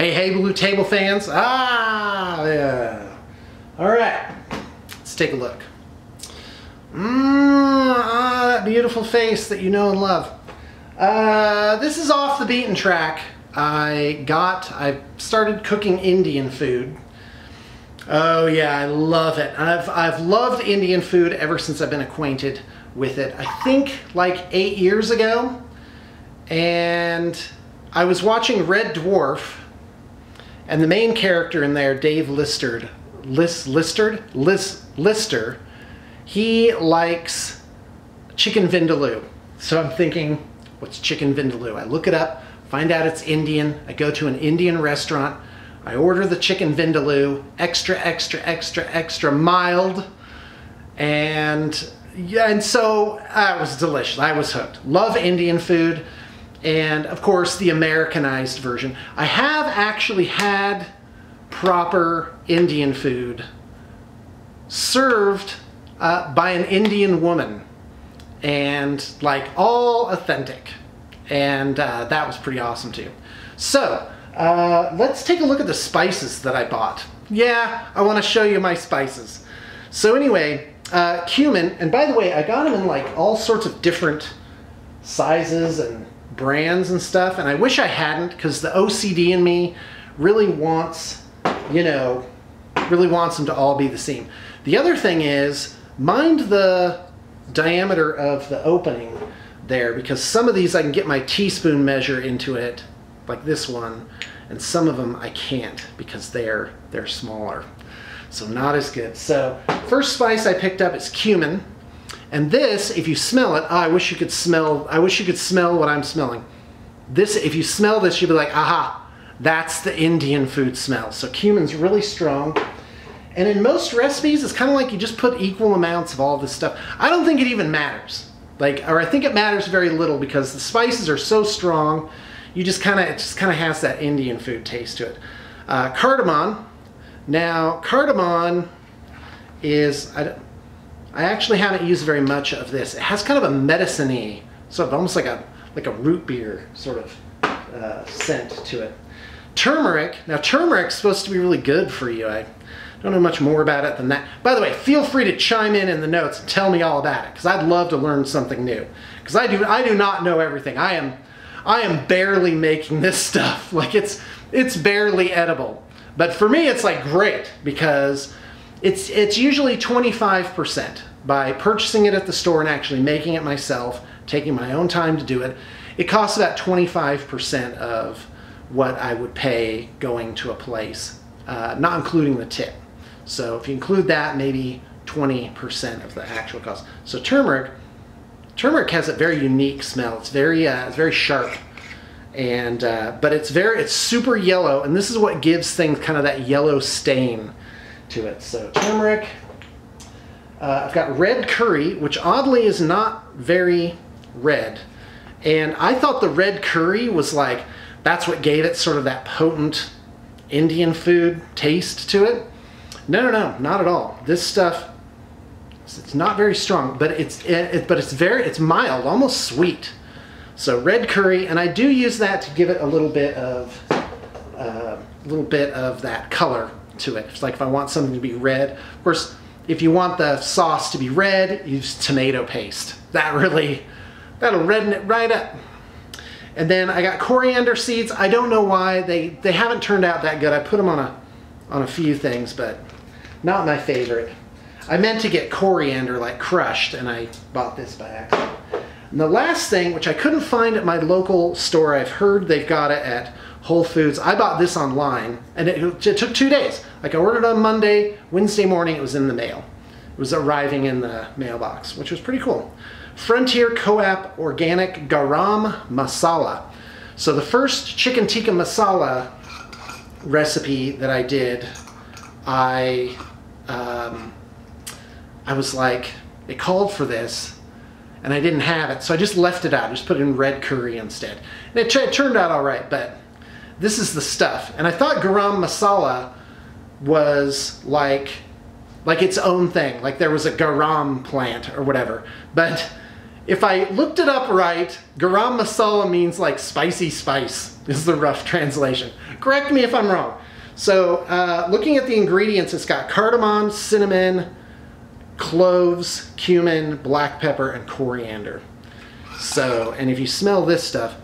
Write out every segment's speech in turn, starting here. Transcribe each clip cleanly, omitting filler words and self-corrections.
Hey, hey, Blue Table fans. Yeah. All right, let's take a look. That beautiful face that you know and love. This is off the beaten track. I started cooking Indian food. Oh yeah, I love it. I've loved Indian food ever since I've been acquainted with it. I think like 8 years ago, and I was watching Red Dwarf, and the main character in there, Dave Lister, he likes chicken vindaloo. So I'm thinking, what's chicken vindaloo? I look it up, find out it's Indian. I go to an Indian restaurant. I order the chicken vindaloo, extra mild, and so it was delicious. I was hooked. Love Indian food, and of course the Americanized version. I have actually had proper Indian food served by an Indian woman, and like all authentic, and that was pretty awesome too. So let's take a look at the spices that I bought. Yeah, I want to show you my spices. So anyway, cumin, and by the way, I got them in like all sorts of different sizes and brands and stuff, and I wish I hadn't, because the OCD in me really wants, you know, really wants them to all be the same. The other thing is, mind the diameter of the opening there, because some of these I can get my teaspoon measure into it, like this one, and some of them I can't because they're smaller, so not as good. So first spice I picked up is cumin, and this, if you smell it, I wish you could smell what I'm smelling. This, if you smell this, you'll be like, aha, that's the Indian food smell. So cumin's really strong. And in most recipes, it's kind of like you just put equal amounts of all this stuff. I don't think it even matters. Or I think it matters very little, because the spices are so strong, it just kind of has that Indian food taste to it. Cardamom. Now, cardamom is, I actually haven't used very much of this. It has kind of a medicine-y, sort of almost like a root beer sort of scent to it. Turmeric. Now, turmeric's supposed to be really good for you. I don't know much more about it than that. By the way, feel free to chime in the notes and tell me all about it, because I'd love to learn something new. Because I do not know everything. I am barely making this stuff. Like it's barely edible. But for me, it's like great, because it's usually 25% by purchasing it at the store and actually making it myself, taking my own time to do it. It costs about 25% of what I would pay going to a place, not including the tip. So if you include that, maybe 20% of the actual cost. So turmeric has a very unique smell. It's very sharp, and but it's super yellow, and this is what gives things kind of that yellow stain to it. So turmeric. I've got red curry, which oddly is not very red, and I thought the red curry was like, that's what gave it sort of that potent Indian food taste to it. No, not at all. This stuff, it's not very strong, but it's mild, almost sweet. So red curry, and I do use that to give it a little bit of that color to it. It's like if I want something to be red. Of course, if you want the sauce to be red, use tomato paste. That'll redden it right up. And then I got coriander seeds. I don't know why they haven't turned out that good. I put them on a few things, but not my favorite. I meant to get coriander like crushed, and I bought this by accident. And the last thing, which I couldn't find at my local store, I've heard they've got it at Whole Foods. I bought this online, and it took 2 days. Like I ordered on Monday, Wednesday morning it was in the mail. It was arriving in the mailbox, which was pretty cool. Frontier Co-op Organic Garam Masala. So the first chicken tikka masala recipe that I did, I was like, it called for this, and I didn't have it, so I just left it out. I just put it in red curry instead. And it turned out all right, but this is the stuff. And I thought garam masala was like its own thing, like there was a garam plant or whatever. But if I looked it up right, garam masala means like spicy spice. is the rough translation. Correct me if I'm wrong. So looking at the ingredients, it's got cardamom, cinnamon, cloves, cumin, black pepper, and coriander. So, and if you smell this stuff,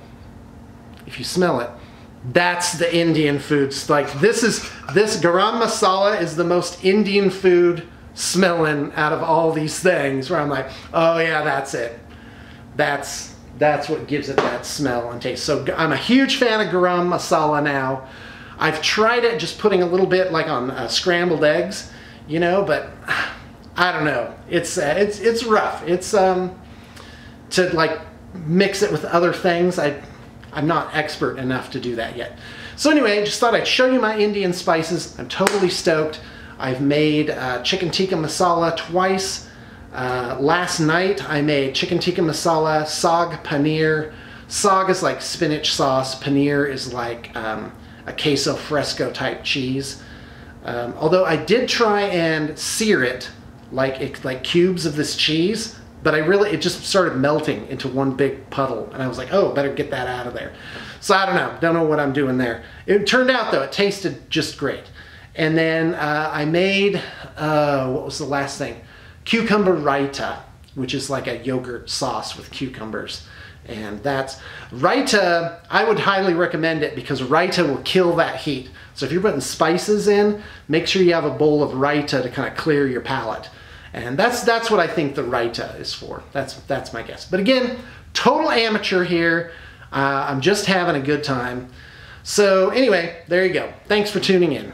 if you smell it, that's the Indian foods. Like this garam masala is the most Indian food smelling out of all these things, where I'm like, oh yeah, that's it. That's what gives it that smell and taste. So I'm a huge fan of garam masala now. I've tried it just putting a little bit like on scrambled eggs, you know, but I don't know. It's rough. It's to like mix it with other things. I'm not expert enough to do that yet. So anyway, just thought I'd show you my Indian spices. I'm totally stoked. I've made chicken tikka masala twice. Last night I made chicken tikka masala, saag paneer. Saag is like spinach sauce. Paneer is like a queso fresco type cheese. Although I did try and sear it like cubes of this cheese, but it just started melting into one big puddle, and I was like, oh, better get that out of there. So I don't know what I'm doing there. It turned out though, it tasted just great. And then I made, what was the last thing? Cucumber raita, which is like a yogurt sauce with cucumbers. And that's, raita, I would highly recommend it because raita will kill that heat. So if you're putting spices in, make sure you have a bowl of raita to kind of clear your palate. And that's what I think the raita is for. That's my guess. But again, total amateur here. I'm just having a good time. So anyway, there you go. Thanks for tuning in.